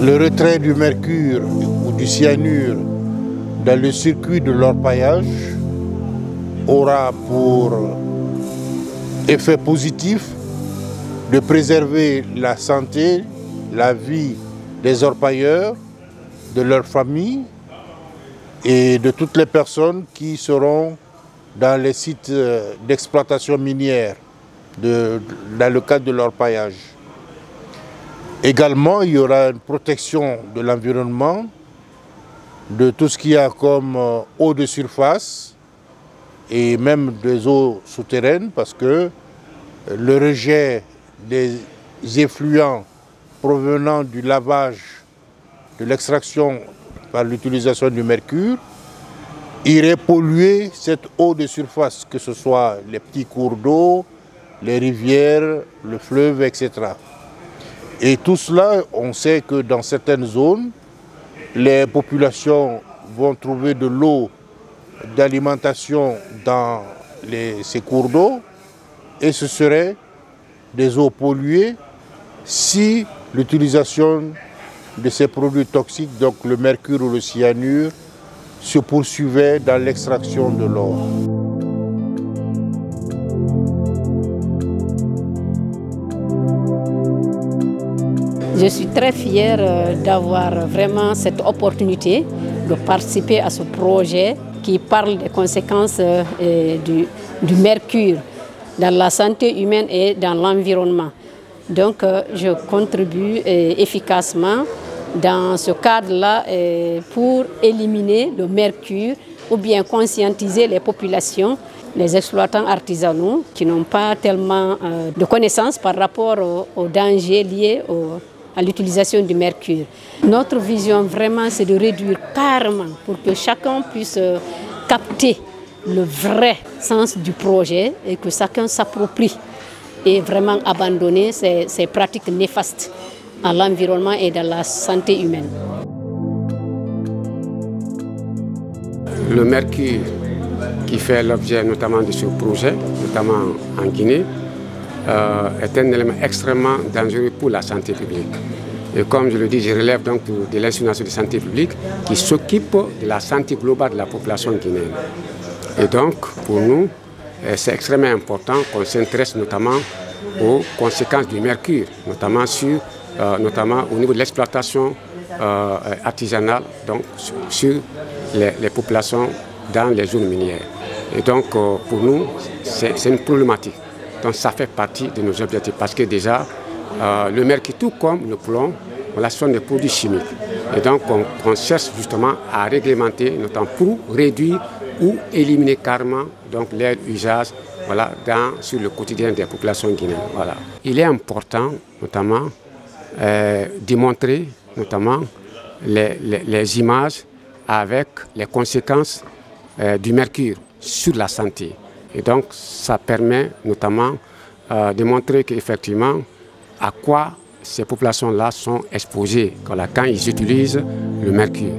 Le retrait du mercure ou du cyanure dans le circuit de l'orpaillage aura pour effet positif de préserver la santé, la vie des orpailleurs, de leurs familles et de toutes les personnes qui seront dans les sites d'exploitation minière dans le cadre de l'orpaillage. Également, il y aura une protection de l'environnement, de tout ce qu'il y a comme eau de surface et même des eaux souterraines, parce que le rejet des effluents provenant du lavage, de l'extraction par l'utilisation du mercure, irait polluer cette eau de surface, que ce soit les petits cours d'eau, les rivières, le fleuve, etc. Et tout cela, on sait que dans certaines zones, les populations vont trouver de l'eau d'alimentation dans ces cours d'eau et ce serait des eaux polluées si l'utilisation de ces produits toxiques, donc le mercure ou le cyanure, se poursuivait dans l'extraction de l'or. Je suis très fière d'avoir vraiment cette opportunité de participer à ce projet qui parle des conséquences du mercure dans la santé humaine et dans l'environnement. Donc je contribue efficacement dans ce cadre-là pour éliminer le mercure ou bien conscientiser les populations, les exploitants artisanaux qui n'ont pas tellement de connaissances par rapport aux dangers liés à l'utilisation du mercure. Notre vision vraiment, c'est de réduire carrément pour que chacun puisse capter le vrai sens du projet et que chacun s'approprie et vraiment abandonner ces pratiques néfastes à l'environnement et dans la santé humaine. Le mercure qui fait l'objet notamment de ce projet, notamment en Guinée, est un élément extrêmement dangereux pour la santé publique. Et comme je le dis, je relève donc de l'Institut national de santé publique qui s'occupe de la santé globale de la population guinéenne. Et donc, pour nous, c'est extrêmement important qu'on s'intéresse notamment aux conséquences du mercure, notamment au niveau de l'exploitation artisanale, donc sur les populations dans les zones minières. Et donc, pour nous, c'est une problématique. Donc, ça fait partie de nos objectifs parce que déjà, le mercure, tout comme le plomb, voilà, ce sont des produits chimiques. Et donc, on cherche justement à réglementer, notamment pour réduire ou éliminer carrément donc, leur usage voilà, sur le quotidien des populations guinéennes. Voilà. Il est important, notamment, de montrer notamment les images avec les conséquences du mercure sur la santé. Et donc, ça permet notamment de montrer qu'effectivement, à quoi ces populations-là sont exposées quand ils utilisent le mercure.